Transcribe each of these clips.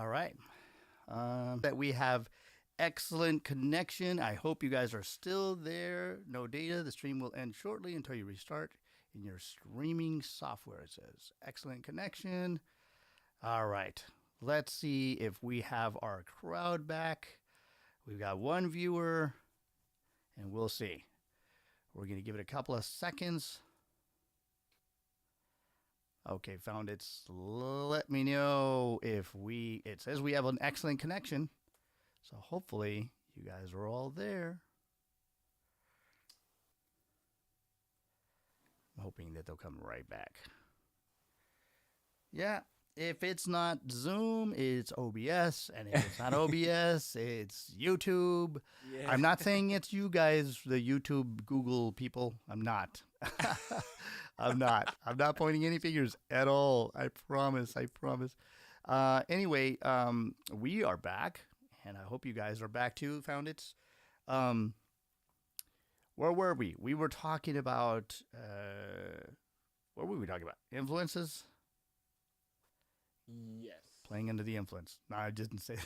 All right. That we have excellent connection. I hope you guys are still there. No data. The stream will end shortly until you restart in your streaming software. It says excellent connection. All right. Let's see if we have our crowd back. We've got one viewer, and we'll see. We're going to give it a couple of seconds. Okay, found it. Let me know if it says we have an excellent connection. So hopefully you guys are all there. I'm hoping that they'll come right back. Yeah, if it's not Zoom, it's OBS. And if it's not OBS, it's YouTube. Yeah. I'm not saying it's you guys, the YouTube, Google people. I'm not. I'm not pointing any fingers at all. I promise. Anyway, we are back, and I hope you guys are back too. Found it. Where were we? We were talking about. What were we talking about? Influences. Yes. Playing under the influence. No, I didn't say.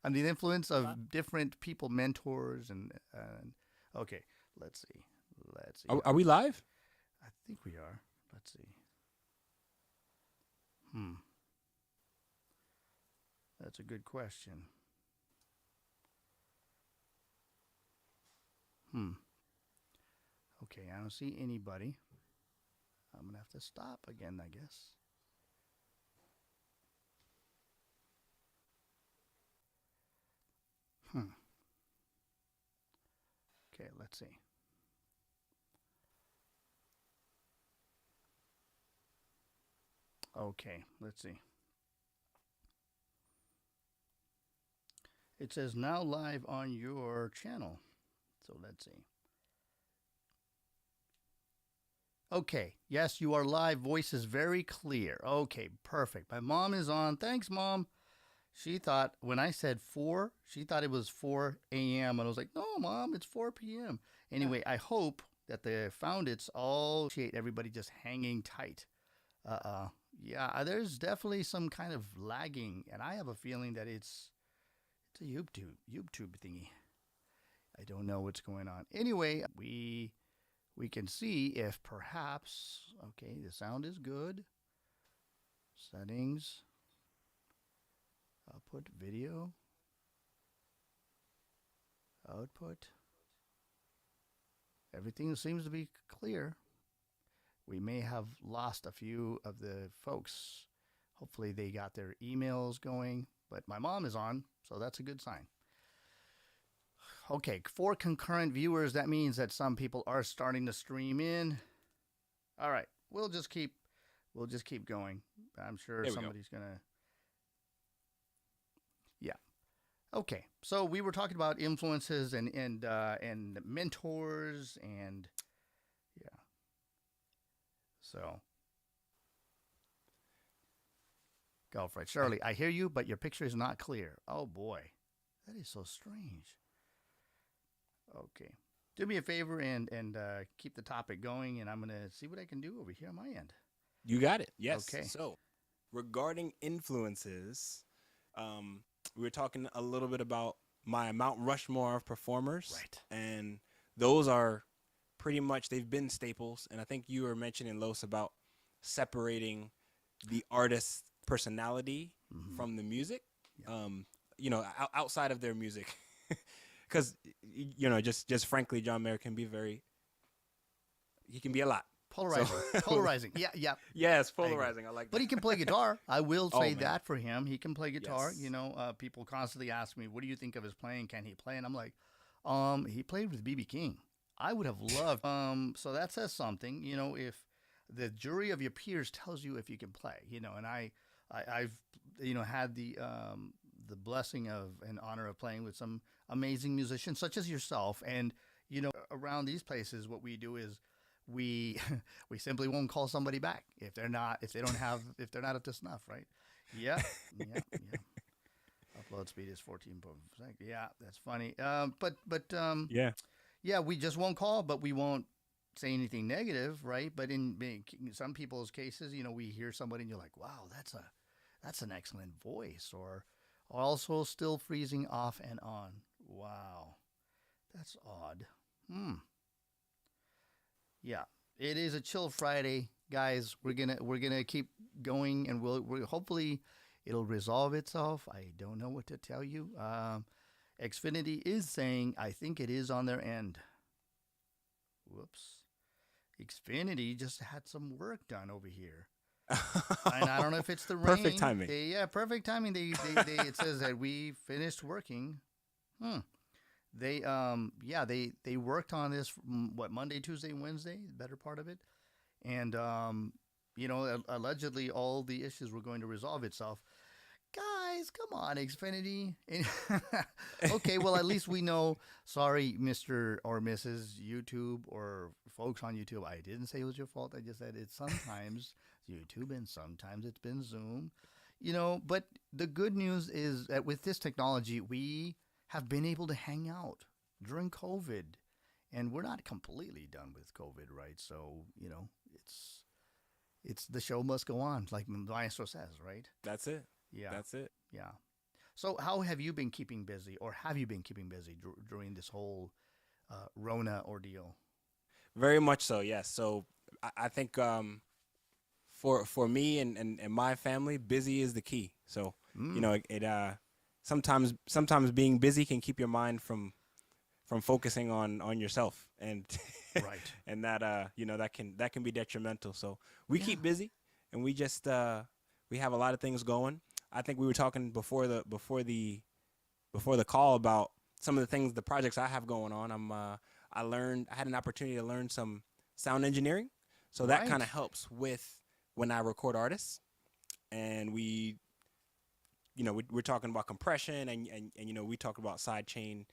Under the influence of different people, mentors, and okay. Let's see. Are we live? I think we are. Let's see. That's a good question. Okay, I don't see anybody. I'm going to have to stop again, I guess. Okay, let's see. Okay, let's see. It says now live on your channel. So let's see. Okay, yes, you are live. Voice is very clear. Okay, perfect. My mom is on. Thanks, Mom. She thought when I said 4, she thought it was 4 a.m. And I was like, no, Mom, it's 4 p.m. Anyway, I hope that the founders all appreciate everybody just hanging tight. Yeah, there's definitely some kind of lagging, and I have a feeling that it's a YouTube thingy. I don't know what's going on. Anyway, we can see if perhaps, okay, the sound is good. Settings. Output video. Output. Everything seems to be clear. We may have lost a few of the folks. Hopefully they got their emails going, but my mom is on, so that's a good sign. Okay, 4 concurrent viewers. That means that some people are starting to stream in. All right, we'll just keep going. I'm sure somebody's gonna. Yeah. Okay, so we were talking about influences and mentors and yeah. So, go for it. Shirley, I hear you, but your picture is not clear. Oh, boy. That is so strange. Okay. Do me a favor and keep the topic going, and I'm going to see what I can do over here on my end. You got it. Yes. Okay. So, regarding influences, we were talking a little bit about my Mount Rushmore of performers. Right. And those are pretty much, they've been staples. And I think you were mentioning, Los, about separating the artist's personality from the music, outside of their music. Because, just frankly, John Mayer can be he can be a lot. Polarizing. Yeah. Yes, polarizing. I like that. But he can play guitar. I will say that for him. He can play guitar. Yes. People constantly ask me, what do you think of his playing? Can he play? And I'm like, he played with B.B. King. I would have loved. So that says something, if the jury of your peers tells you if you can play, and I've had the blessing of and honor of playing with some amazing musicians such as yourself. And, around these places, what we do is we simply won't call somebody back if they're not up to snuff, right? Yeah. Upload speed is 14 per second. Yeah, that's funny. Yeah, we just won't call, but we won't say anything negative, right? But in some people's cases, we hear somebody and you're like, wow, That's an excellent voice. Or also still freezing off and on. Wow, that's odd. Hmm. Yeah, it is a chill Friday, guys. We're gonna keep going, and we'll hopefully it'll resolve itself. I don't know what to tell you. Xfinity is saying I think it is on their end. Whoops. Xfinity just had some work done over here. And I don't know if it's the rain. Perfect timing. Yeah, perfect timing. It says that we finished working. Hmm. They worked on this what Monday, Tuesday, Wednesday, the better part of it, and allegedly all the issues were going to resolve itself. Guys, come on, Xfinity. Okay, well at least we know. Sorry, Mr. or Mrs. YouTube or folks on YouTube. I didn't say it was your fault. I just said it's sometimes YouTube and sometimes it's been Zoom. But the good news is that with this technology, we have been able to hang out during COVID, and we're not completely done with COVID, right? So it's the show must go on, like the maestro says, right? That's it. Yeah, That's it. yeah. So how have you been keeping busy, or have you been keeping busy during this whole Rona ordeal? Very much so. Yes. So I think for me and my family, busy is the key. So it sometimes being busy can keep your mind from focusing on yourself, and Right. and that can be detrimental. So we keep busy, and we just we have a lot of things going. I think we were talking before the call about some of the things, the projects I have going on. I had an opportunity to learn some sound engineering, so that Right. kind of helps with when I record artists, and we're talking about compression, and we talk about sidechain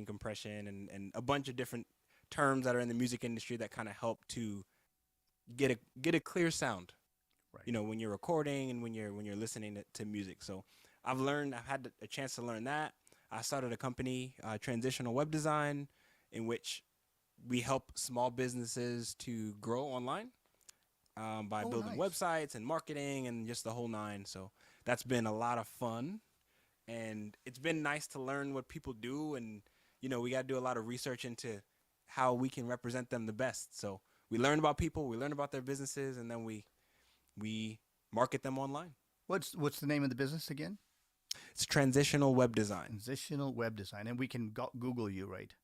compression, and a bunch of different terms that are in the music industry that kind of help to get a clear sound, Right. when you're recording and when you're listening to music. So I've had a chance to learn that. I started a company, Transitional Web Design, in which we help small businesses to grow online by building Nice. websites and marketing and just the whole nine. So that's been a lot of fun, and it's been nice to learn what people do, and we got to do a lot of research into how we can represent them the best. So we learn about people, we learn about their businesses, and then we market them online. What's the name of the business again? It's Transitional Web Design. Transitional Web Design, and we can Google you, right?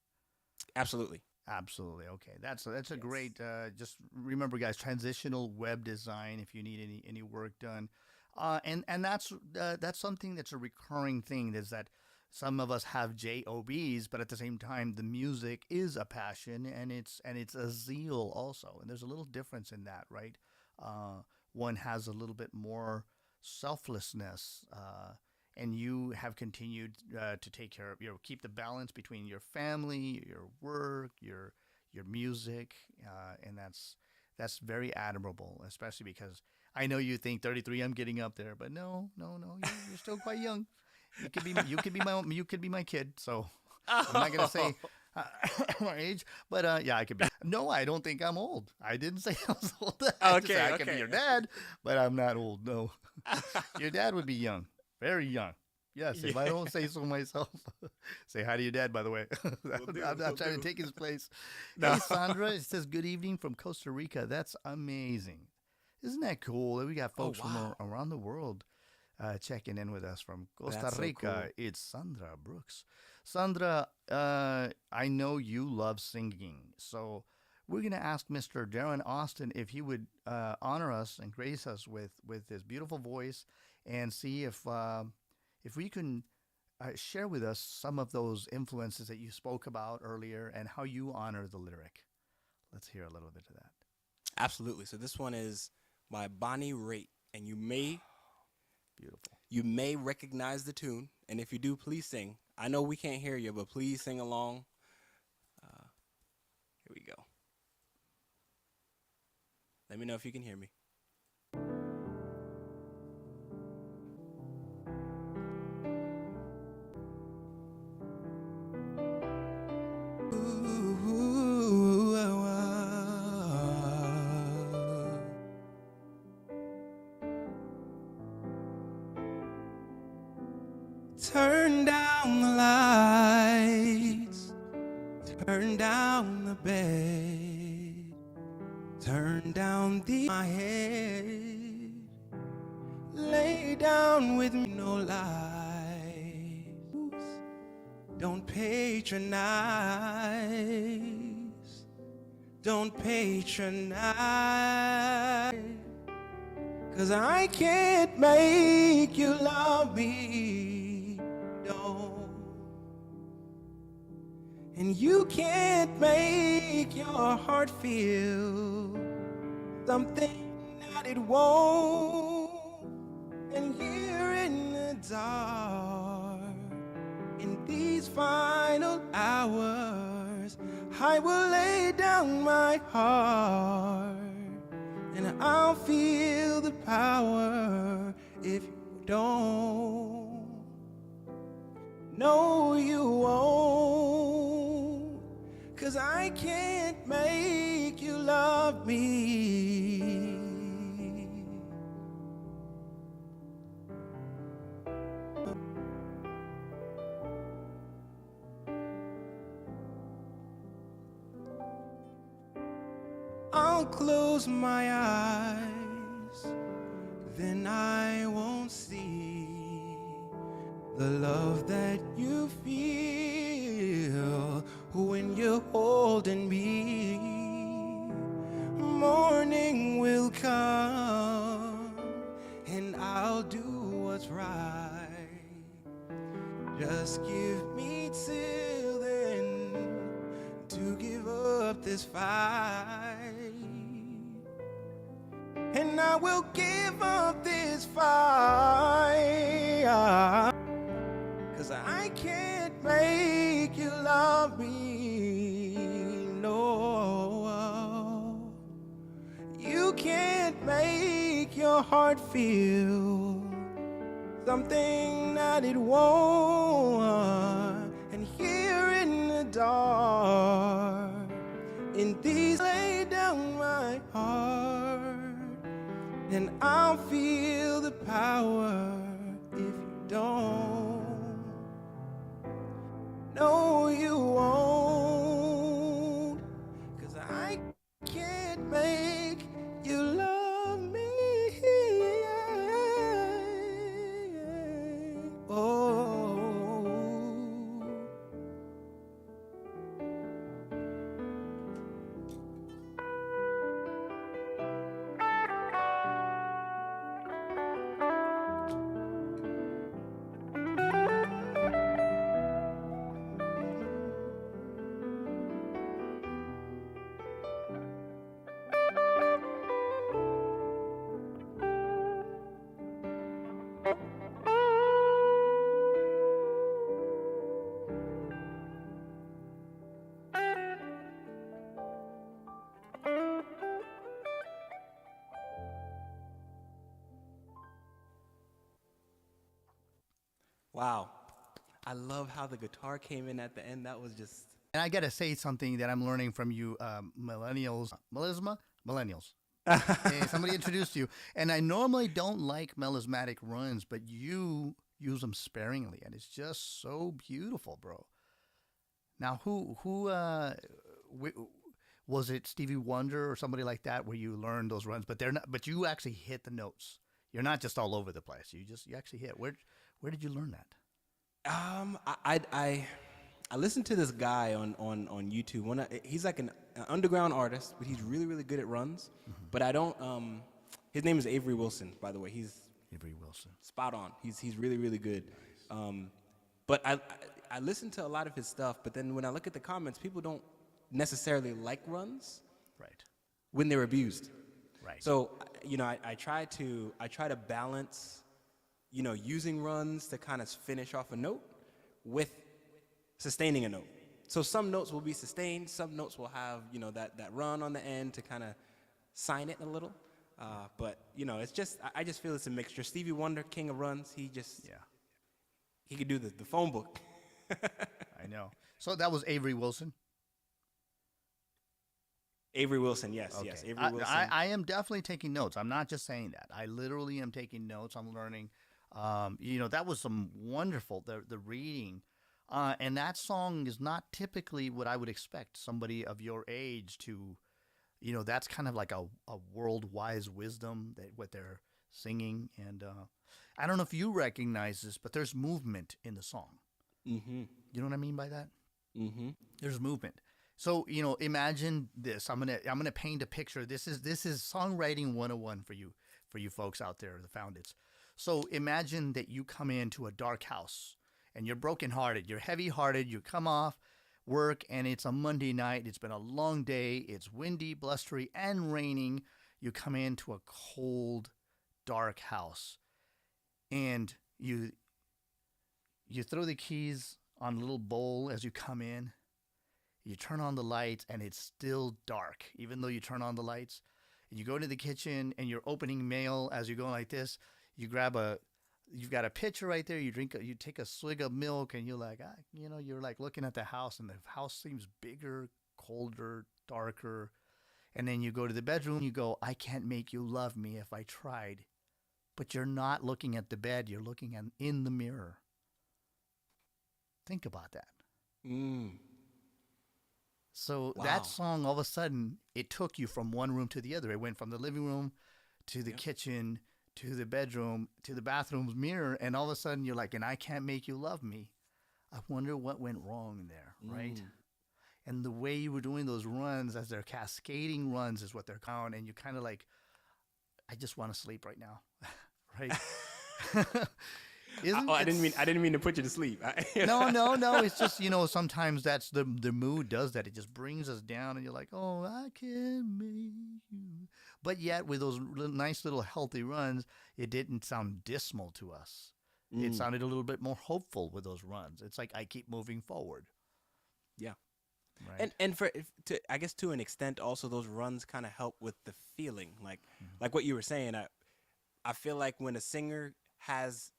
Absolutely. Absolutely. Okay, that's a great. Just remember, guys, Transitional Web Design. If you need any work done, and that's something that's a recurring thing. Is that some of us have jobs, but at the same time, the music is a passion, and it's a zeal also. And there's a little difference in that, right? One has a little bit more selflessness, and you have continued to take care of keep the balance between your family, your work, your music, and that's very admirable, especially because I know you think 33, I'm getting up there, but no, you're still quite young. You could be my kid, so I'm not gonna say my age, but I could be. No, I don't think I'm old. I didn't say I was old. I just said I could be your dad, but I'm not old. No, your dad would be young, very young. Yes, if I don't say so myself. Say hi to your dad, by the way. I'm not trying to take his place. No. Hey, Sandra, it says good evening from Costa Rica. That's amazing. Isn't that cool that we got folks from around the world checking in with us from Costa Rica? So cool. It's Sandra Brooks. Sandra, I know you love singing, so we're going to ask Mr. Darren Austin if he would honor us and grace us with his beautiful voice, and see if we can share with us some of those influences that you spoke about earlier and how you honor the lyric. Let's hear a little bit of that. Absolutely. So this one is by Bonnie Raitt, and you may Beautiful. You may recognize the tune, and if you do, please sing. I know we can't hear you, but please sing along. Here we go. Let me know if you can hear me. Turn down the lights, turn down the bed, turn down my head, lay down with me, no lies, don't patronize, don't patronize, 'cause I can't make you love me, don't. And you can't make your heart feel something that it won't. And here in the dark, in these final hours, I will lay down my heart, and I'll feel the power if you don't. No, you won't, 'cause I can't make you love me. I'll close my eyes, then I won't see the love that you feel when you're holding me. Morning will come, and I'll do what's right. Just give me till then to give up this fight. And I will give up this fight, 'cause I can't make you love me, no. You can't make your heart feel something that it won't. And here in the dark, in these lay down my heart, and I'll feel the power if you don't. No, you won't, 'cause I can't make you love me. Oh. Wow. I love how the guitar came in at the end. That was just... And I got to say something that I'm learning from you, millennials. Millennials. Somebody introduced you. And I normally don't like melismatic runs, but you use them sparingly. And it's just so beautiful, bro. Now, who was it Stevie Wonder or somebody like that where you learned those runs? But they're not. But you actually hit the notes. You're not just all over the place. You actually hit. Where did you learn that? I listened to this guy on YouTube. He's like an underground artist, but he's really, really good at runs. Mm-hmm. But I don't. His name is Avery Wilson, by the way. He's Avery Wilson. Spot on. He's really, really good. Nice. But I listen to a lot of his stuff. But then when I look at the comments, people don't necessarily like runs. Right. When they're abused. Right. So I try to balance, using runs to kind of finish off a note with sustaining a note. So some notes will be sustained, some notes will have, that run on the end to kind of sign it a little. But it's just, I just feel it's a mixture. Stevie Wonder, king of runs, he could do the phone book. I know. So that was Avery Wilson. Avery Wilson, yes, okay. Yes, Avery Wilson. I am definitely taking notes. I'm not just saying that. I literally am taking notes. I'm learning That was some wonderful the reading, and that song is not typically what I would expect somebody of your age to. That's kind of like a world wise wisdom that what they're singing, and I don't know if you recognize this, but there's movement in the song. Mm-hmm. You know what I mean by that? Mm-hmm. There's movement. So imagine this. I'm gonna paint a picture. This is songwriting 101 for you folks out there, the founders. So imagine that you come into a dark house and you're brokenhearted, you're heavy-hearted, you come off work and it's a Monday night, it's been a long day, it's windy, blustery, and raining. You come into a cold, dark house and you throw the keys on a little bowl as you come in. You turn on the lights and it's still dark, even though you turn on the lights. And you go to the kitchen and you're opening mail as you go like this. You've got a pitcher right there. You take a swig of milk and you're like, you're like looking at the house and the house seems bigger, colder, darker. And then you go to the bedroom, you go, I can't make you love me if I tried. But you're not looking at the bed, you're looking in the mirror. Think about that. So Wow. that song, all of a sudden, it took you from one room to the other. It went from the living room to the kitchen to the bedroom to the bathroom's mirror. And all of a sudden, you're like, and I can't make you love me. I wonder what went wrong there, right? And the way you were doing those runs as they're cascading runs is what they're calling. And you kind of like, I just want to sleep right now, right? I didn't mean to put you to sleep. No. It's just, sometimes that's the mood does that. It just brings us down and you're like, oh, I can make you. But yet with those nice little healthy runs, it didn't sound dismal to us. It sounded a little bit more hopeful with those runs. It's like, I keep moving forward. Yeah. Right. And I guess to an extent also those runs kind of help with the feeling. Like what you were saying, I feel like when a singer has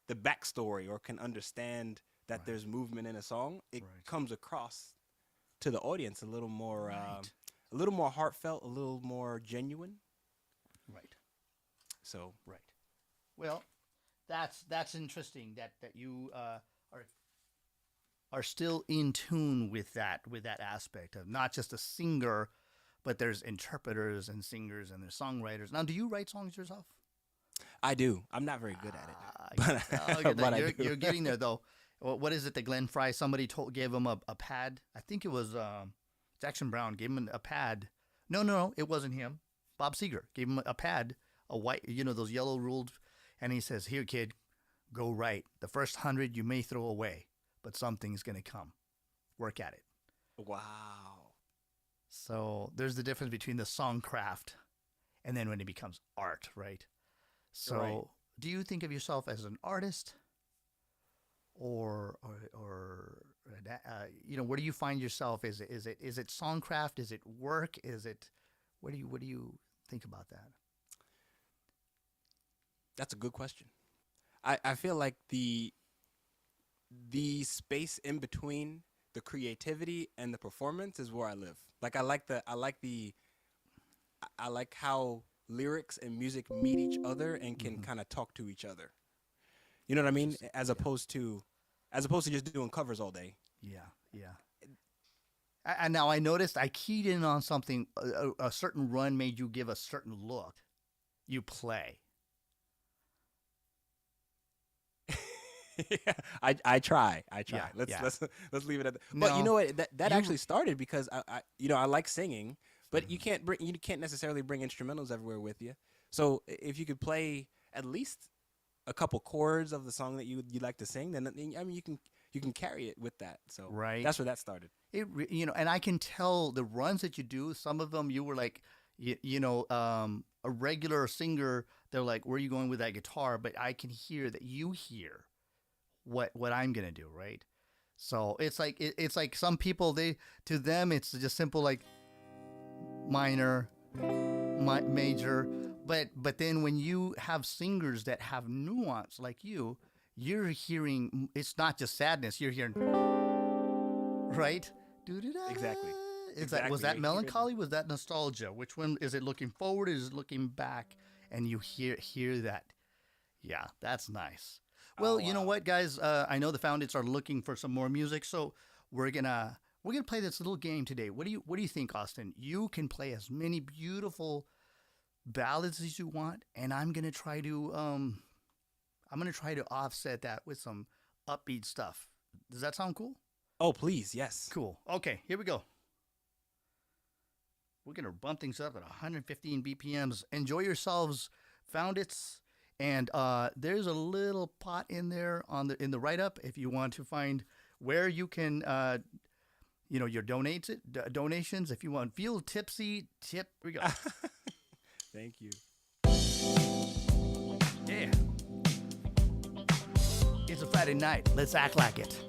the backstory or can understand that there's movement in a song, it comes across to the audience a little more heartfelt, a little more genuine. Right. So Well, that's interesting that you are still in tune with that aspect of not just a singer, but there's interpreters and singers and there's songwriters. Now, do you write songs yourself? I do. I'm not very good at it, but I do. You're getting there though. What is it that Glenn Fry? Somebody gave him a pad. I think it was Jackson Brown gave him a pad. No, it wasn't him. Bob Seger gave him a pad, a white, those yellow ruled, and he says, "Here, kid, go write. The first 100 you may throw away, but something's gonna come. Work at it." Wow. So there's the difference between the songcraft and then when it becomes art, right? So, do you think of yourself as an artist, or where do you find yourself? Is it songcraft? Is it work? Is it what do you think about that? That's a good question. I feel like the space in between the creativity and the performance is where I live. Like I like how lyrics and music meet each other and can kind of talk to each other. You know what I mean? As opposed to just doing covers all day. Yeah. And now I noticed I keyed in on something. A certain run made you give a certain look. You play. Yeah, I try. Yeah, Let's leave it at that. No, But you know what? That actually started because I like singing, but you can't necessarily bring instrumentals everywhere with you. So if you could play at least a couple chords of the song that you like to sing, then you can carry it with that. So that's where that started. And I can tell the runs that you do. Some of them you were like, a regular singer. They're like, "Where are you going with that guitar?" But I can hear that you hear what I'm gonna do, right? So it's like some people to them it's just simple like minor, major, but then when you have singers that have nuance like you're hearing it's not just sadness, you're hearing right? Exactly. It's like, was that melancholy? Was that nostalgia? Which one is it? Looking forward? Is it looking back? And you hear that. Yeah, that's nice. Well, Oh, you know wow. what, guys? I know the Foundits are looking for some more music, so we're gonna play this little game today. What do you think, Austin? You can play as many beautiful ballads as you want, and I'm gonna try to offset that with some upbeat stuff. Does that sound cool? Oh, please, yes. Cool. Okay, here we go. We're gonna bump things up at 115 BPMs. Enjoy yourselves, Foundits. And there's a little pot in there in the write up if you want to find where you can your donations. If you want feel tipsy, tip. Here we go. Thank you. Yeah. It's a Friday night. Let's act like it.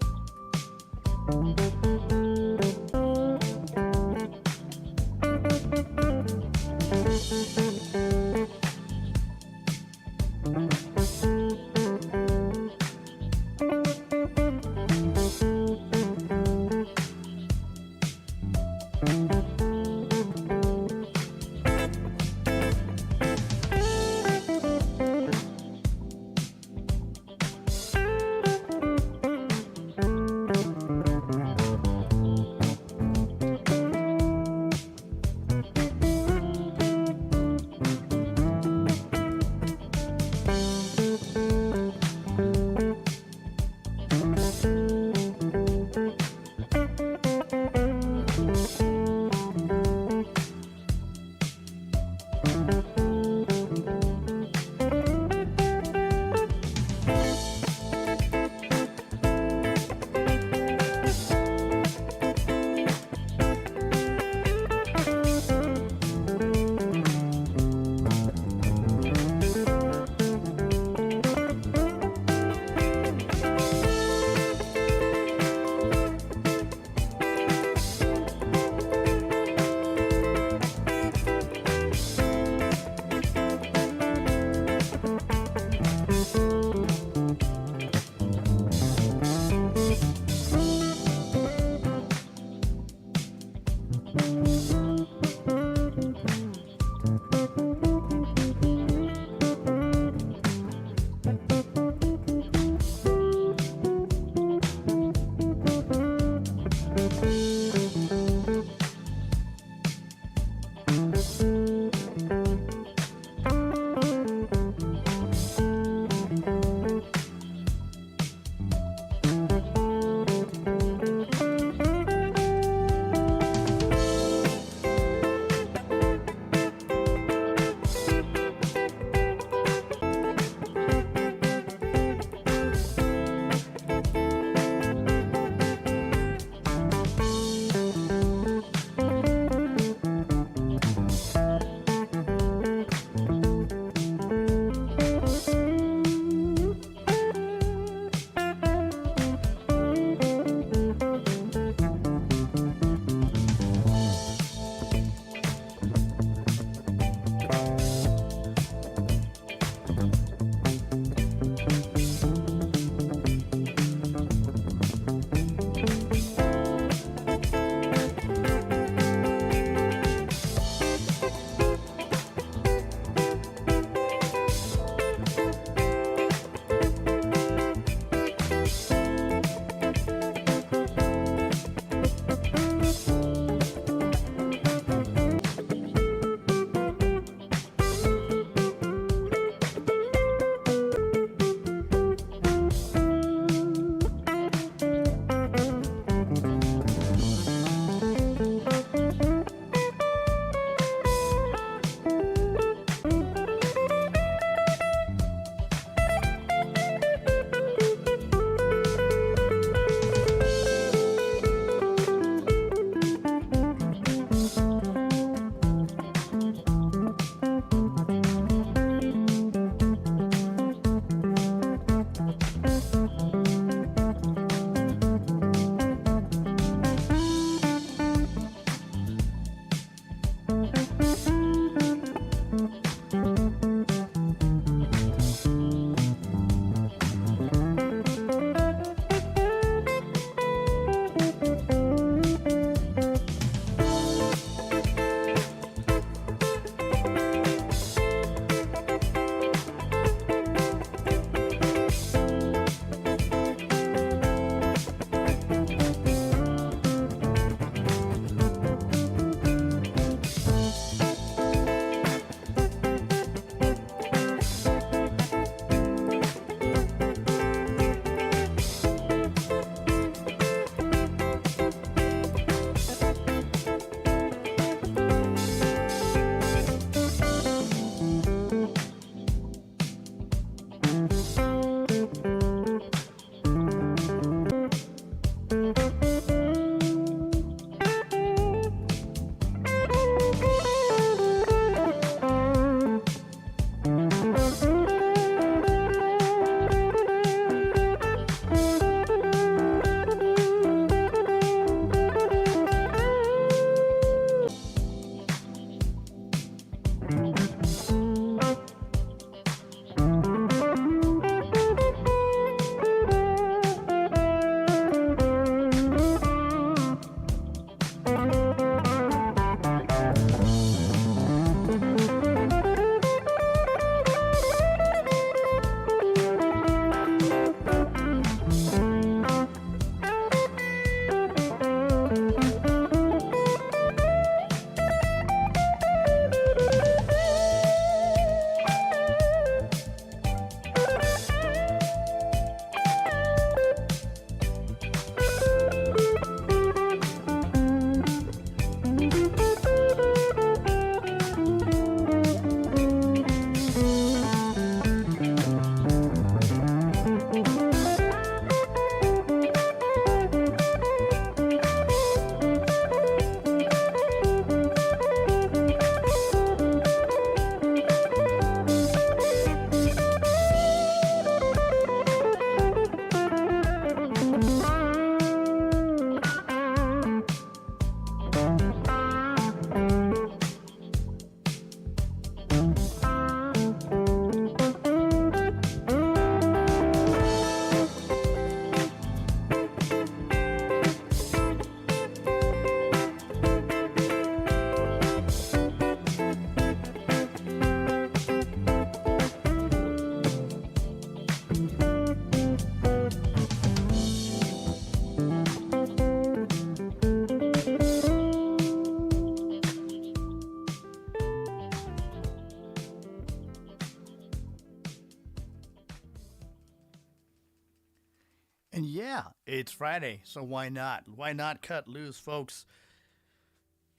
And yeah, it's Friday, so why not? Why not cut loose, folks?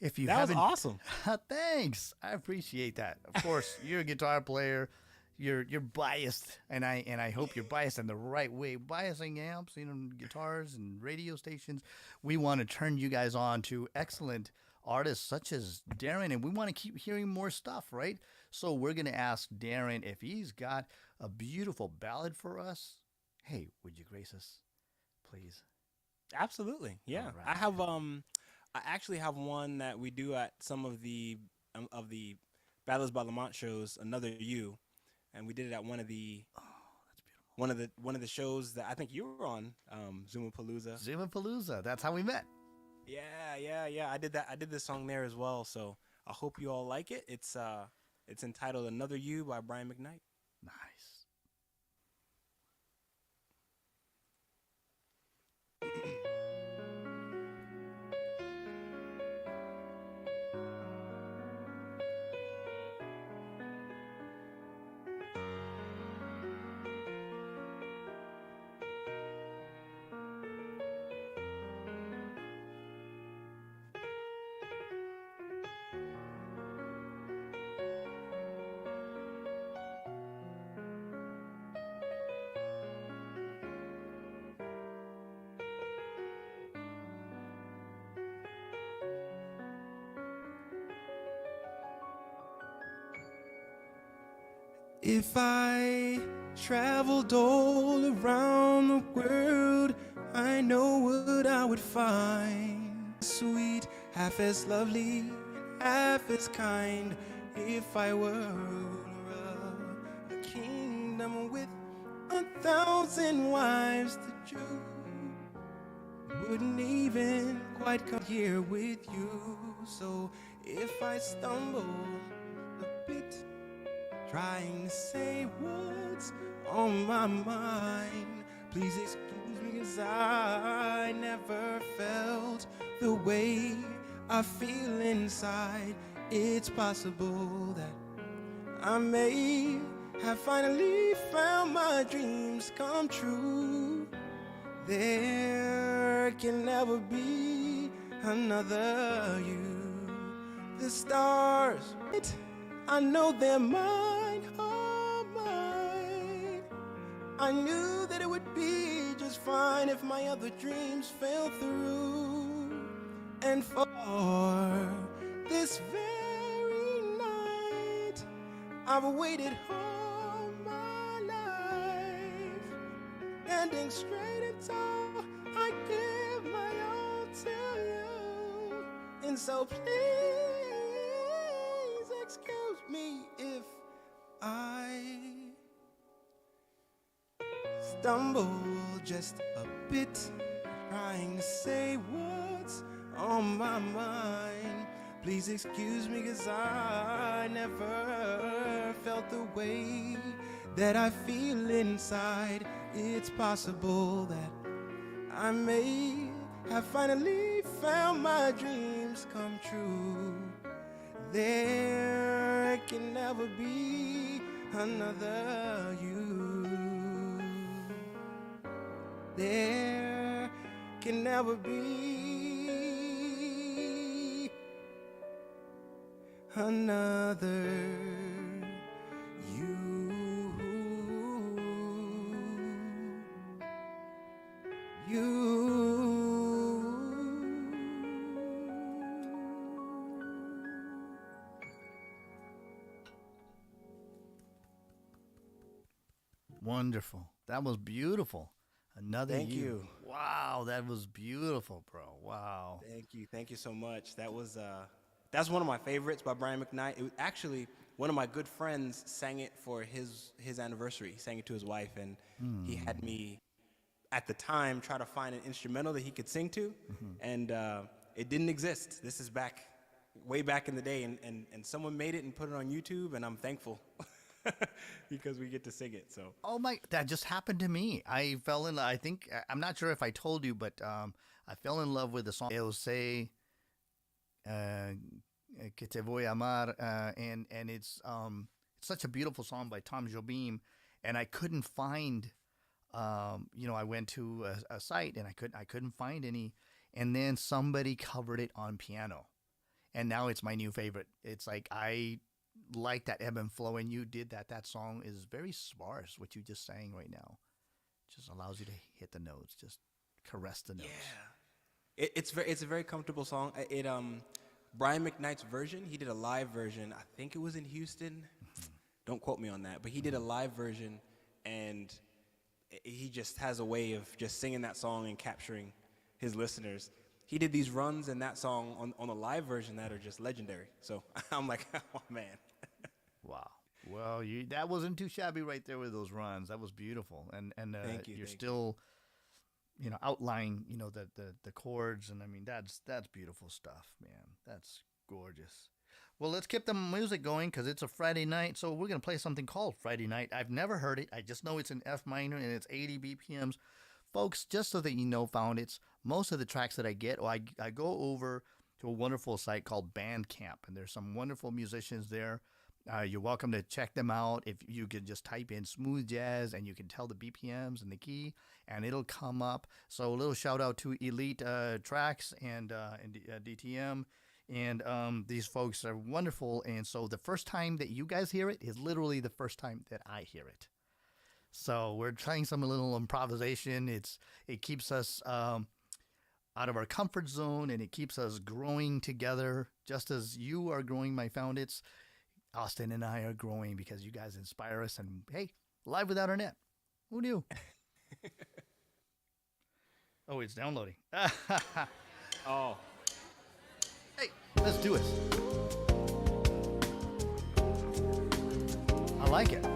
If you That was haven't, awesome. thanks. I appreciate that. Of course, you're a guitar player. You're biased, and I hope you're biased in the right way. Biasing amps, guitars and radio stations. We want to turn you guys on to excellent artists such as Darren, and we want to keep hearing more stuff, right? So we're gonna ask Darren if he's got a beautiful ballad for us. Hey, would you grace us, please? Absolutely. Yeah. All right. I actually have one that we do at some of the Ballads by Lamont shows, Another You, and we did it at one of the one of the shows that I think you were on, Zumapalooza. Zumapalooza. That's how we met. Yeah. I did this song there as well. So I hope you all like it. It's entitled Another You by Brian McKnight. Nice. If I traveled all around the world, I know what I would find. Sweet, half as lovely, half as kind. If I were a kingdom with 1,000 wives, the Jew wouldn't even quite come here with you. So if I stumble a bit, trying to say what's on my mind, please excuse me, 'cause I never felt the way I feel inside. It's possible that I may have finally found my dreams come true. There can never be another you. The stars, I know they're mine, oh mine. I knew that it would be just fine if my other dreams fell through. And for this very night, I've waited all my life, standing straight and tall, I give my all to you. And so please excuse me if I stumble just a bit, trying to say what's on my mind. Please excuse me, 'cause I never felt the way that I feel inside. It's possible that I may have finally found my dreams come true. There can never be another you. There can never be another you. Wonderful. That was beautiful. Another Thank you. Wow, that was beautiful, bro. Wow. Thank you so much. That's one of my favorites by Brian McKnight. It was actually one of my good friends sang it for his anniversary. He sang it to his wife, and he had me at the time try to find an instrumental that he could sing to, and it didn't exist. This is way back in the day, and someone made it and put it on YouTube, and I'm thankful. Because we get to sing it. So that just happened to me. I fell in. I think I'm not sure if I told you, but I fell in love with the song "Eu Sei Que Te Voy Amar," and it's such a beautiful song by Tom Jobim, and I couldn't find I went to a site and I couldn't find any, and then somebody covered it on piano, and now it's my new favorite. It's like I like that ebb and flow, and you did that. That song is very sparse. What you just sang right now just allows you to hit the notes, just caress the notes. Yeah, it's a very comfortable song. Brian McKnight's version, he did a live version. I think it was in Houston. Don't quote me on that, but he did a live version, and he just has a way of just singing that song and capturing his listeners. He did these runs in that song on a live version that are just legendary. So I'm like, oh man. Wow. Well, that wasn't too shabby right there with those runs. That was beautiful, and Thank you, you're thank still, outlining, the chords, and I mean that's beautiful stuff, man. That's gorgeous. Well, let's keep the music going because it's a Friday night. So we're going to play something called Friday Night. I've never heard it. I just know it's in F minor and it's 80 BPMs. Folks, just so that you know, found it's most of the tracks that I get, I go over to a wonderful site called Bandcamp, and there's some wonderful musicians there. You're welcome to check them out. If you could just type in smooth jazz and you can tell the BPMs and the key, and it'll come up. So a little shout out to Elite Tracks and DTM. And these folks are wonderful. And so the first time that you guys hear it is literally the first time that I hear it. So we're trying some little improvisation. It keeps us out of our comfort zone, and it keeps us growing together. Just as you are growing, my Foundits, Austin and I are growing because you guys inspire us. And hey, live without our net. Who knew? Oh, it's downloading. Oh. Hey, let's do it. I like it.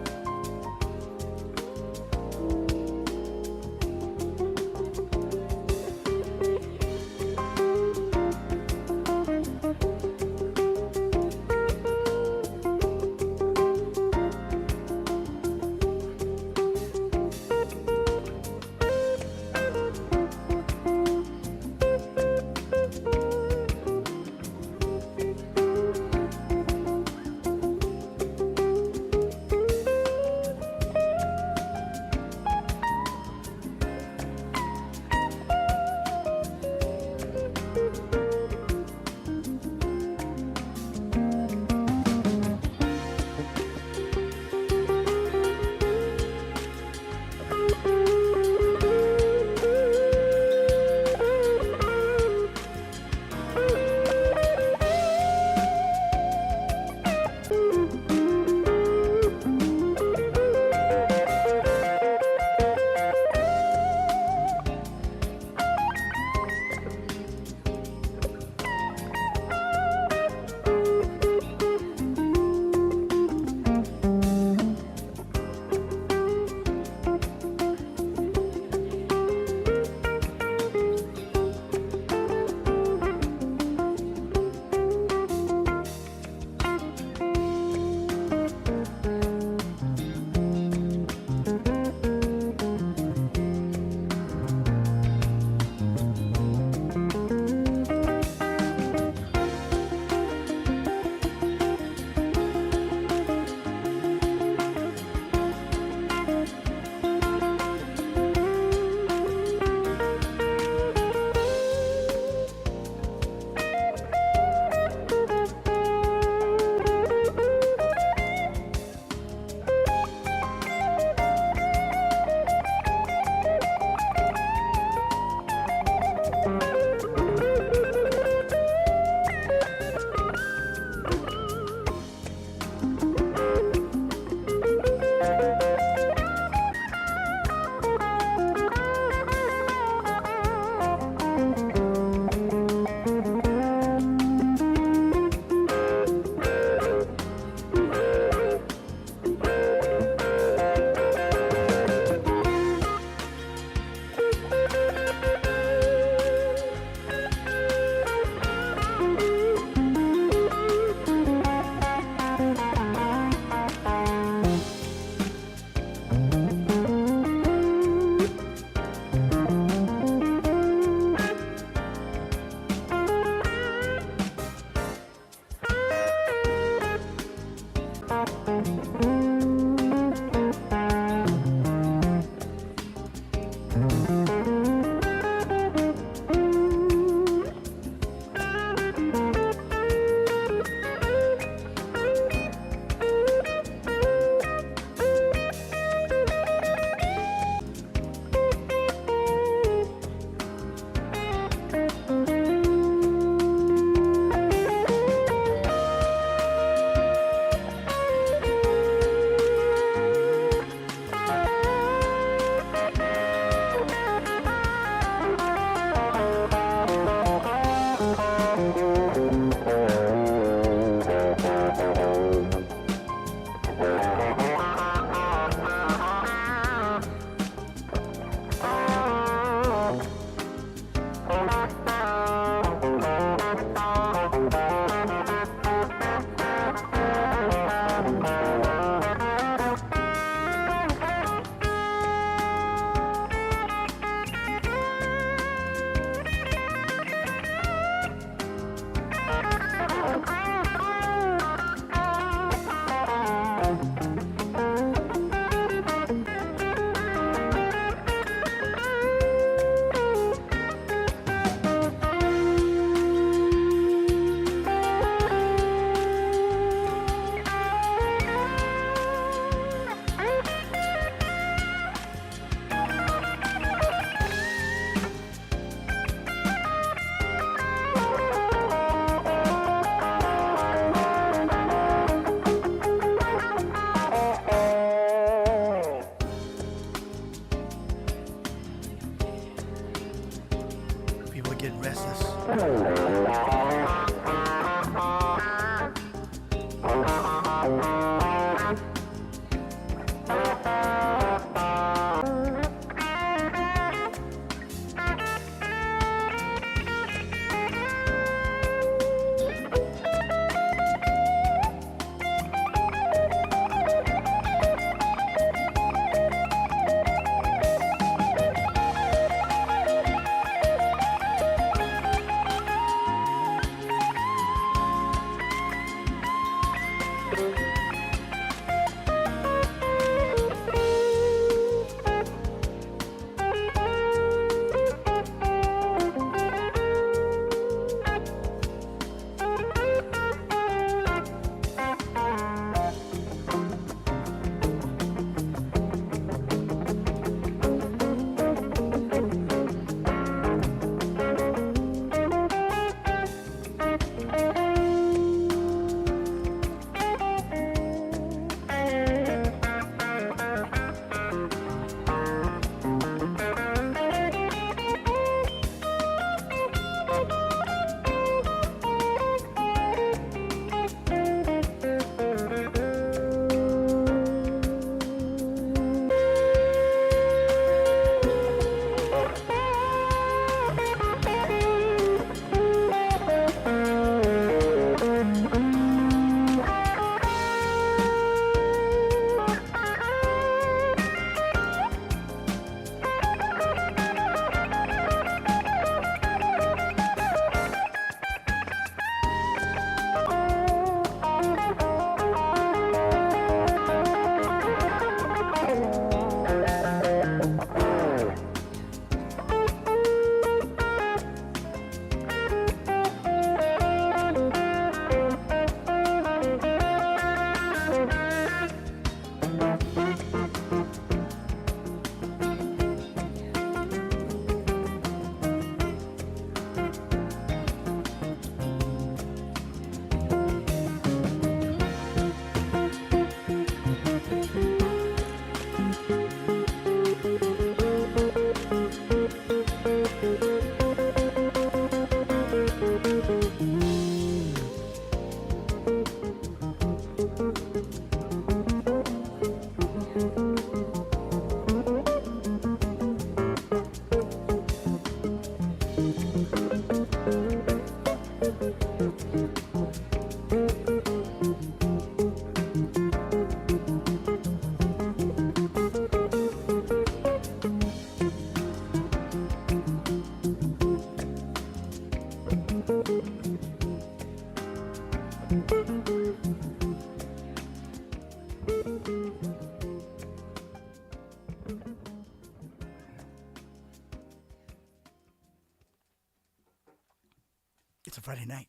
It's a Friday night.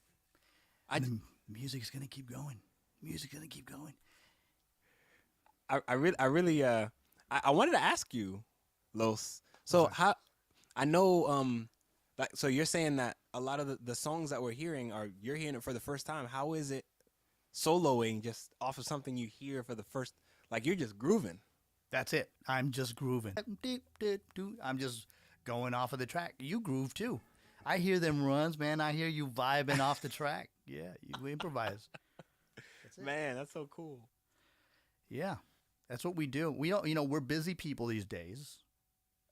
And the music's gonna keep going. Music's gonna keep going. I wanted to ask you, Los. So how I know like so you're saying that a lot of the songs that we're hearing you're hearing it for the first time. How is it soloing just off of something you hear for the first, like you're just grooving? That's it. I'm just grooving. I'm just going off of the track. You groove too. I hear them runs, man. I hear you vibing off the track. Yeah, you improvise. Man, that's so cool. Yeah, that's what we do. We don't, we're busy people these days.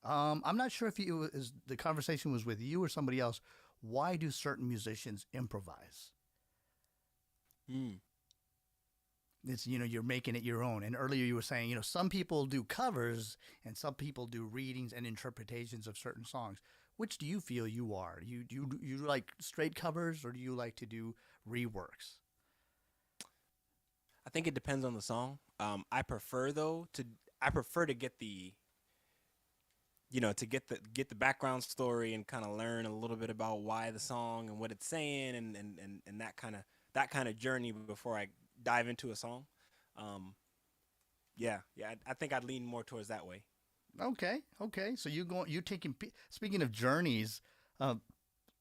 I'm not sure if the conversation was with you or somebody else. Why do certain musicians improvise? It's, you're making it your own. And earlier you were saying, some people do covers and some people do readings and interpretations of certain songs. Which do you feel you are? You like straight covers, or do you like to do reworks? I think it depends on the song. I prefer to get the get the background story and kind of learn a little bit about why the song and what it's saying and that kind of journey before I dive into a song. I think I'd lean more towards that way. Okay. So you taking. Speaking of journeys,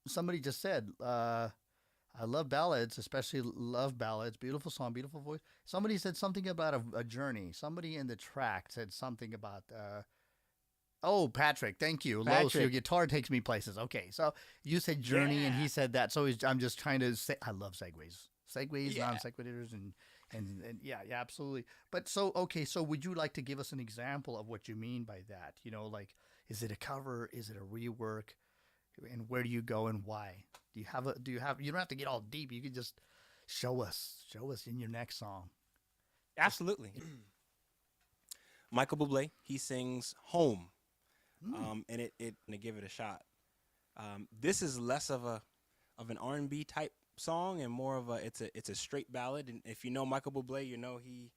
somebody just said, "I love ballads, especially love ballads. Beautiful song, beautiful voice." Somebody said something about a journey. Somebody in the track said something about. Oh, Patrick, thank you. Low, so your guitar takes me places. Okay, so you said journey, and he said that. So I'm just trying to say, I love segues, non sequiturs, and And yeah, yeah, absolutely. But so okay, so would you like to give us an example of what you mean by that? You know, like is it a cover? Is it a rework? And where do you go and why? Do you have you don't have to get all deep. You can just show us in your next song. Just Absolutely. Michael Bublé, he sings "Home," mm, and it to give it a shot. This is less of an R&B type song and more of it's a straight ballad. And if you know Michael Bublé, you know he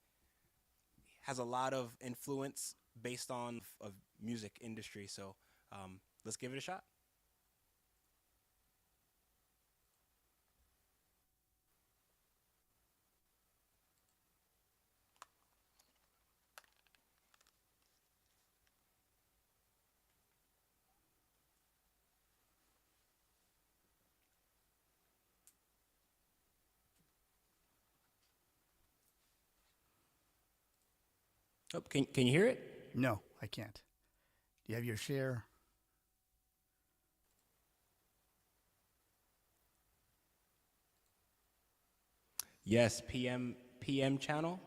has a lot of influence based on of music industry. So let's give it a shot. Oh, can you hear it? no, I can't. Do you have your share? Yes, PM channel.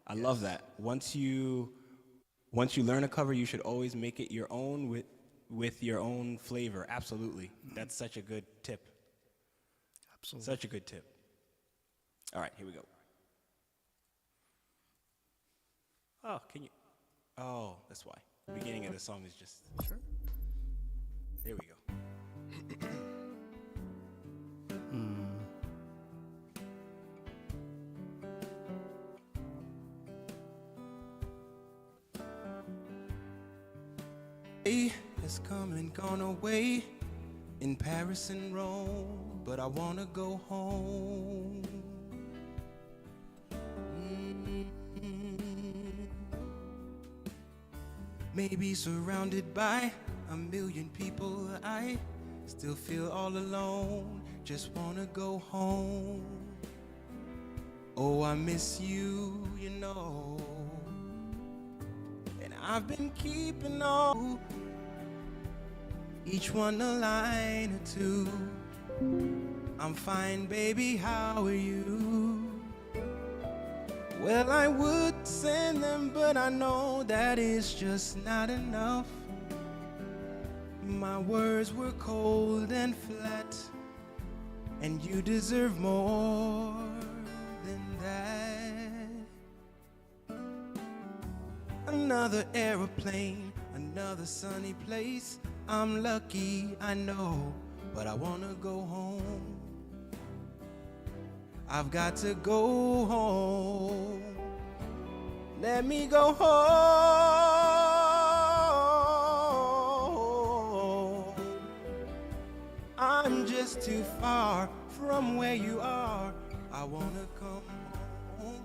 I love Yes. that. Once you learn a cover, you should always make it your own with your own flavor. Absolutely. That's such a good tip. Absolutely. Such a good tip. All right, here we go. Oh, can you? Oh, that's why. The beginning of the song is just. Sure. There we go. Mm. Day has come and gone away in Paris and Rome, but I wanna go home. Maybe surrounded by a million people, I still feel all alone. Just wanna go home. Oh, I miss you, you know. And I've been keeping all, each one a line or two. I'm fine, baby, how are you? Well, I would send them, but I know that is just not enough. My words were cold and flat, and you deserve more than that. Another aeroplane, another sunny place. I'm lucky, I know, but I wanna go home. I've got to go home. Let me go home. I'm just too far from where you are. I wanna come home.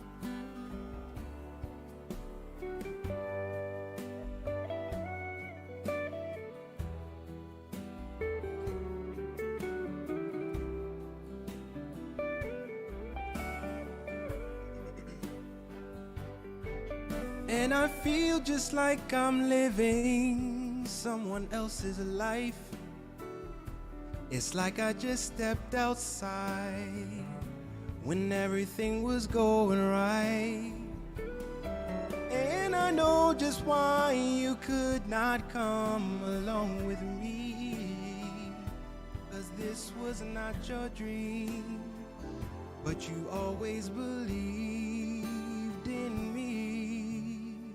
And I feel just like I'm living someone else's life. It's like I just stepped outside when everything was going right. And I know just why you could not come along with me, 'cause this was not your dream, but you always believed in me.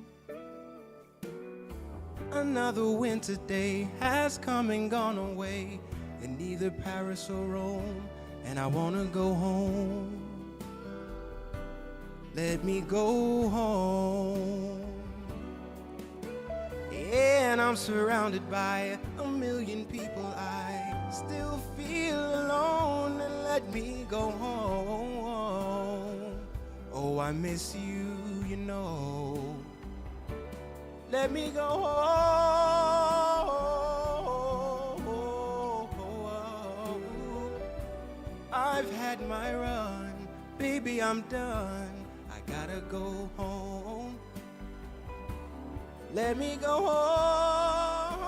Another winter day has come and gone away in either Paris or Rome, and I wanna go home. Let me go home. And I'm surrounded by a million people. I still feel alone, and let me go home. Oh, I miss you, you know. Let me go home. I've had my run, baby, I'm done. I gotta go home. Let me go home.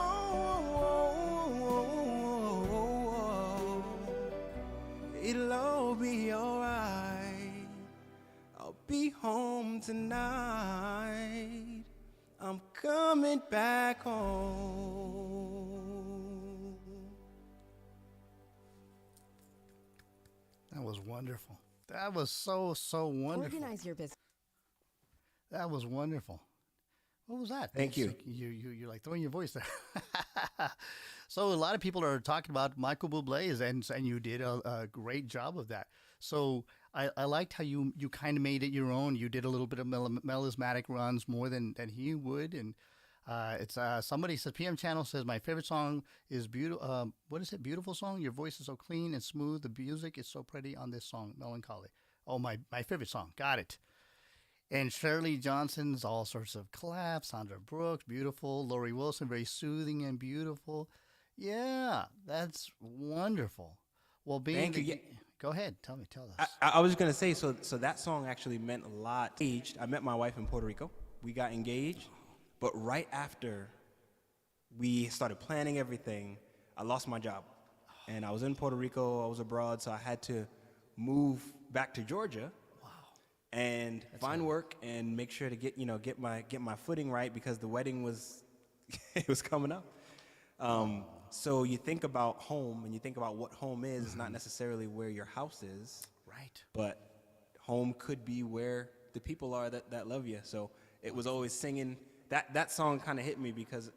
It'll all be alright. I'll be tonight. I'm coming back home. That was wonderful. That was so wonderful. Organize your business. That was wonderful. What was that? Thank you. You're like throwing your voice there. So a lot of people are talking about Michael Bublé's, and you did a great job of that. So I liked how you kind of made it your own. You did a little bit of melismatic runs more than he would, and it's somebody says PM Channel says my favorite song is beautiful. What is it? Beautiful song. Your voice is so clean and smooth. The music is so pretty on this song, Melancholy. Oh, my favorite song. Got it. And Shirley Johnson's all sorts of claps. Sandra Brooks, beautiful. Lori Wilson, very soothing and beautiful. Yeah, that's wonderful. Well, Thank you. Yeah. Go ahead. Tell us. I was going to say, so that song actually meant a lot. I met my wife in Puerto Rico. We got engaged. But right after we started planning everything, I lost my job. And I was in Puerto Rico. I was abroad, so I had to move back to Georgia. And find work and make sure to get my footing right, because the wedding was it was coming up. So you think about home, and you think about what home is. It's not necessarily where your house is, right? But home could be where the people are that love you. So it was always singing that song. Kind of hit me because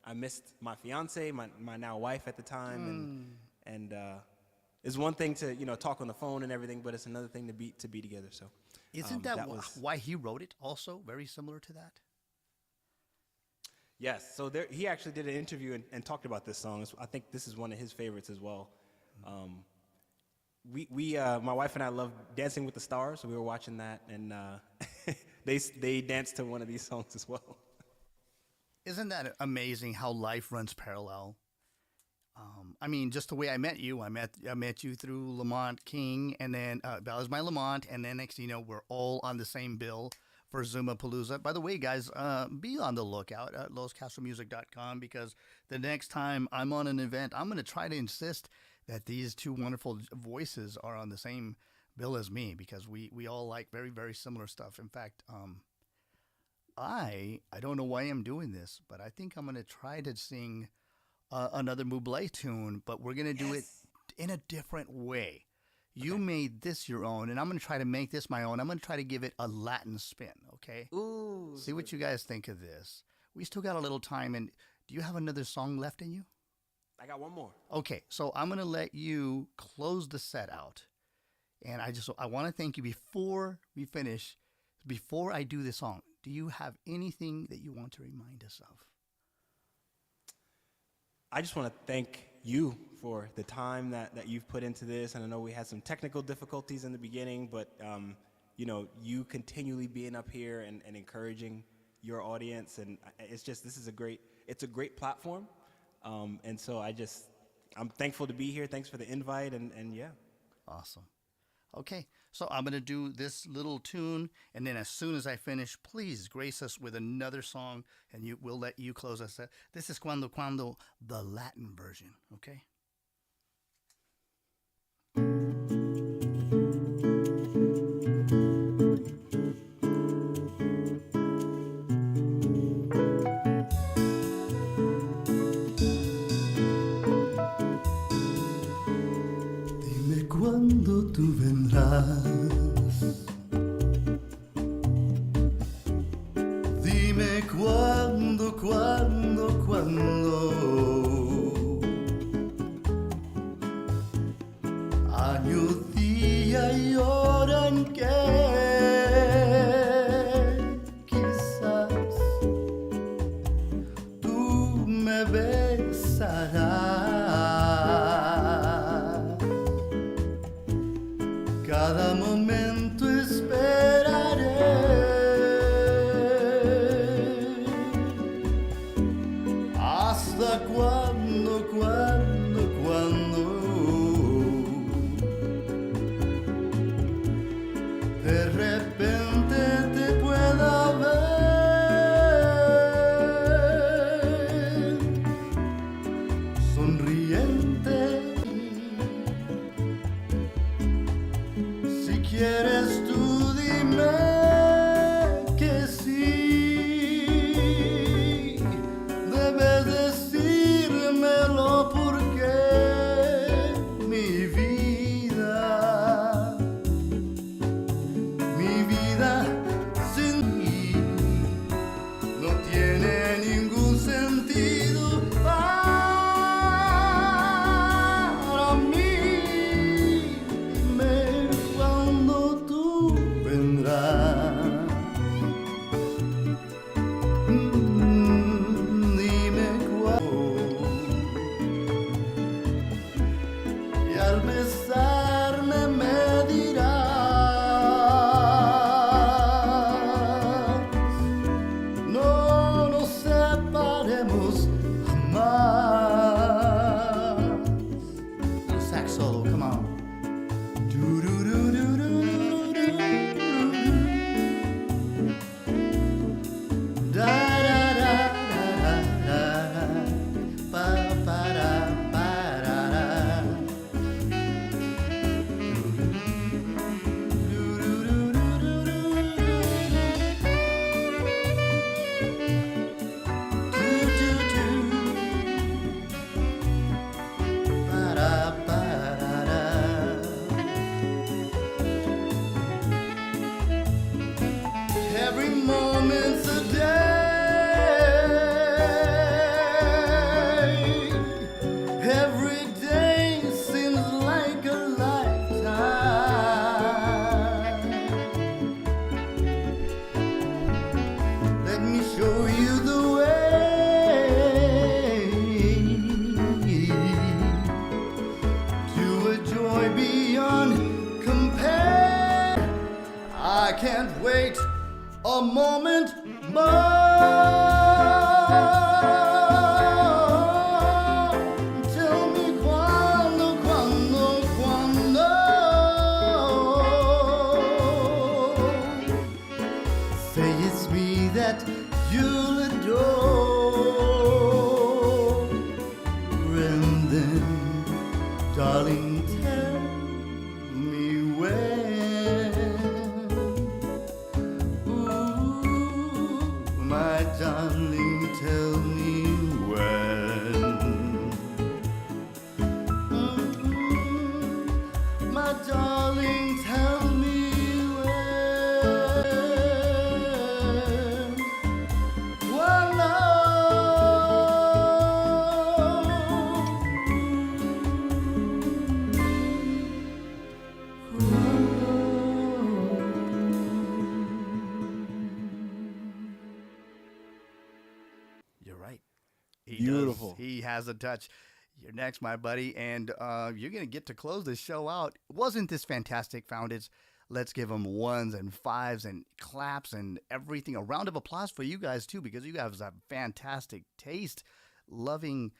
I missed my fiance, my now wife at the time, and it's one thing to talk on the phone and everything, but it's another thing to be together. So isn't that why he wrote it? Also very similar to that. Yes. So he actually did an interview and talked about this song. I think this is one of his favorites as well. My wife and I love Dancing with the Stars, so we were watching that, and they danced to one of these songs as well. Isn't that amazing how life runs parallel? I mean, just the way I met you. I met you through Lamont King, and then that was my Lamont, and then next thing you know, we're all on the same bill for Zumapalooza. By the way, guys, be on the lookout at loscastromusic.com, because the next time I'm on an event, I'm going to try to insist that these two wonderful voices are on the same bill as me, because we all like very, very similar stuff. In fact, I don't know why I'm doing this, but I think I'm going to try to sing another Bublé tune, but we're going to do it in a different way. You made this your own, and I'm going to try to make this my own. I'm going to try to give it a Latin spin, okay? Ooh. See what you guys think of this. We still got a little time, and do you have another song left in you? I got one more. Okay, so I'm going to let you close the set out. And I want to thank you before we finish, before I do the song. Do you have anything that you want to remind us of? I just want to thank you for the time that you've put into this. And I know we had some technical difficulties in the beginning, but you continually being up here and encouraging your audience, and this is a great platform. And so I'm thankful to be here. Thanks for the invite, and yeah. Awesome. Okay, so I'm going to do this little tune, and then as soon as I finish, please grace us with another song, and we'll let you close us. This is Cuando, the Latin version, okay? Dime cuándo tú vendrás. Dime cuándo. Año, día y hora en que quizás tú me besarás. Cada momento esperaré show you the way to a joy beyond compare. I can't wait a moment more. Tell me quando, quando, quando. Say it's me that you'll adore. And then, darling, tell me when. Ooh, my darling, tell me when. My darling, tell me when. You're right. He Beautiful. does. He has a touch. You're next, my buddy, and you're going to get to close the show out. Wasn't this fantastic, Founders? Let's give them ones and fives and claps and everything. A round of applause for you guys, too, because you guys have fantastic taste. Loving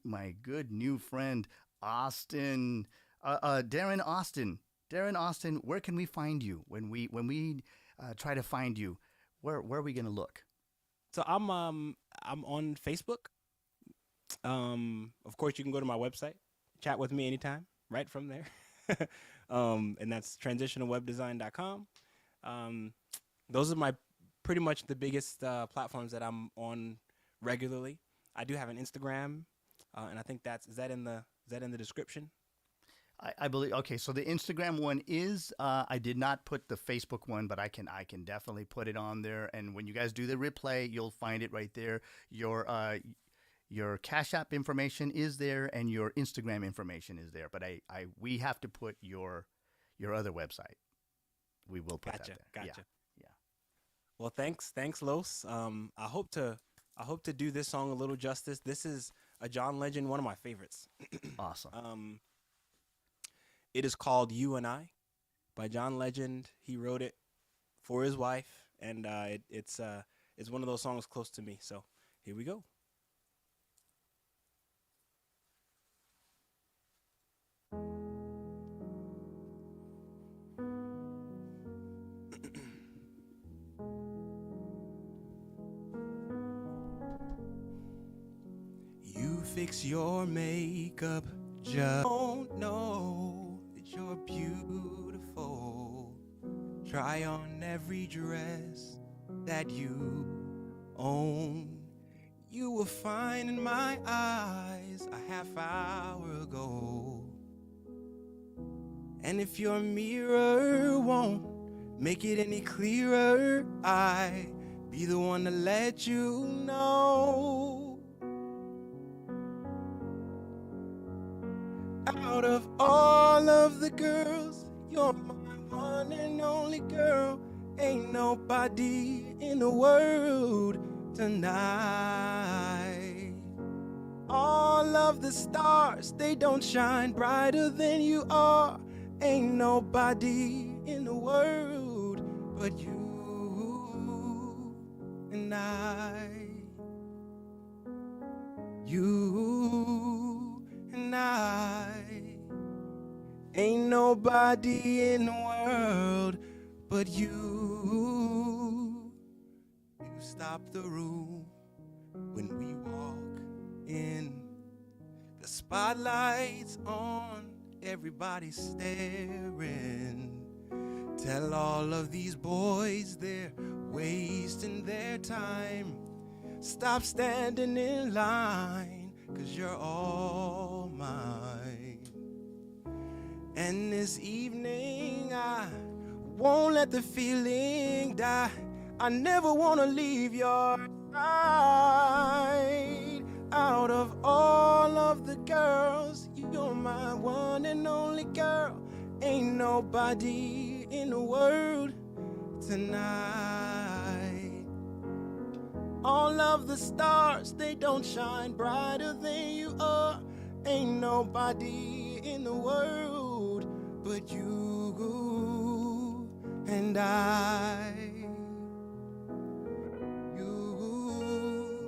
my good new friend, Austin, Darren Austin. Darren Austin, where can we find you when we try to find you? Where are we going to look? So I'm on Facebook. Of course, you can go to my website, chat with me anytime, right from there. And that's transitionalwebdesign.com. Those are my pretty much the biggest platforms that I'm on regularly. I do have an Instagram, and I think is that in the description? I believe. Okay, so the Instagram one is. I did not put the Facebook one, but I can definitely put it on there. And when you guys do the replay, you'll find it right there. Your Cash App information is there, and your Instagram information is there. But we have to put your other website. We will put that there. Gotcha. Yeah. Well, thanks, Los. I hope to do this song a little justice. This is a John Legend, one of my favorites. Awesome. It is called "You and I" by John Legend. He wrote it for his wife, and it's one of those songs close to me. So here we go. You fix your makeup, just don't know that you're beautiful. Try on every dress that you own. You were fine in my eyes a half hour ago. And if your mirror won't make it any clearer, I be the one to let you know. Out of all of the girls, you're my one and only girl. Ain't nobody in the world tonight. All of the stars, they don't shine brighter than you are. Ain't nobody in the world but you and I. You and I. Ain't nobody in the world but you. You stop the room when we walk in. The spotlight's on, everybody's staring. Tell all of these boys they're wasting their time. Stop standing in line, 'cause you're all mine. And this evening I won't let the feeling die. I never wanna leave your side. Out of all of the girls, you're my one and only girl. Ain't nobody in the world tonight. All of the stars, they don't shine brighter than you are. Ain't nobody in the world but you and I. You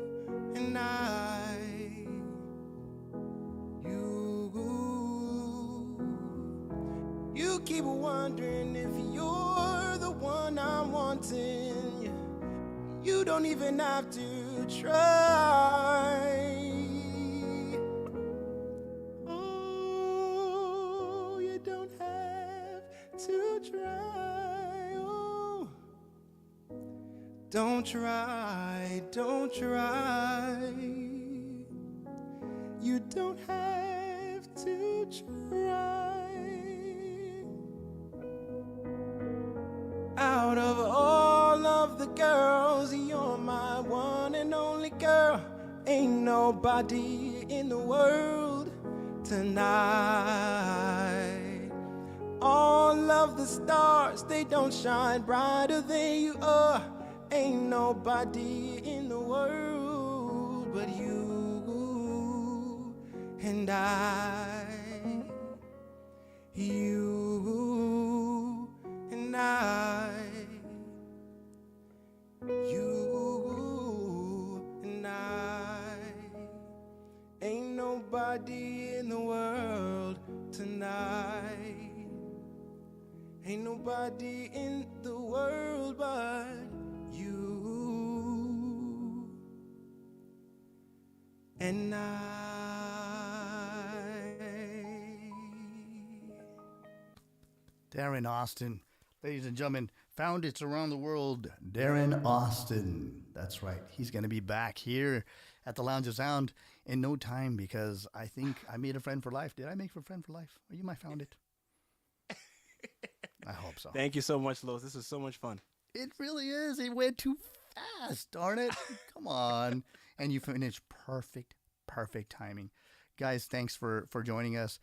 and I. You keep wondering if you're the one I'm wanting. You don't even have to try. Oh, you don't have to try. Oh, don't try, don't try. You don't have to try. Out of all of the girls, you're my one and only girl. Ain't nobody in the world tonight. All of the stars, they don't shine brighter than you are. Ain't nobody in the world but you and I. You and I. You and I. Ain't nobody in the world tonight. Ain't nobody in the world but you and I. Darren Austin, ladies and gentlemen, found it's around the world. Darren Austin. That's right. He's going to be back here at the Lounge of Sound in no time because I think I made a friend for life. Did I make a friend for life? Are you my found it? I hope so. Thank you so much, Los. This was so much fun. It really is. It went too fast, darn it. Come on. And you finished perfect timing. Guys, thanks for joining us.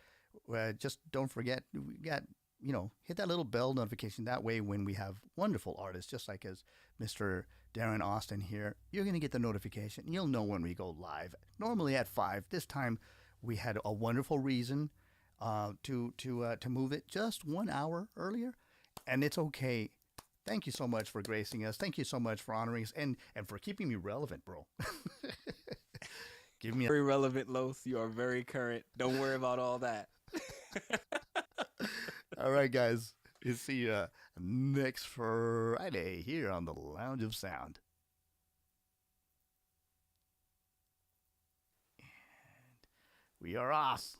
Just don't forget, we got, hit that little bell notification. That way, when we have wonderful artists, just like as Mr. Darren Austin here, you're going to get the notification. You'll know when we go live. Normally at 5. This time, we had a wonderful reason to move it just 1 hour earlier, and it's okay. Thank you so much for gracing us. Thank you so much for honoring us and for keeping me relevant, bro. Give me very relevant, Los. You are very current. Don't worry about all that. All right, guys. We'll see you next Friday here on the Lounge of Sound. And we are off.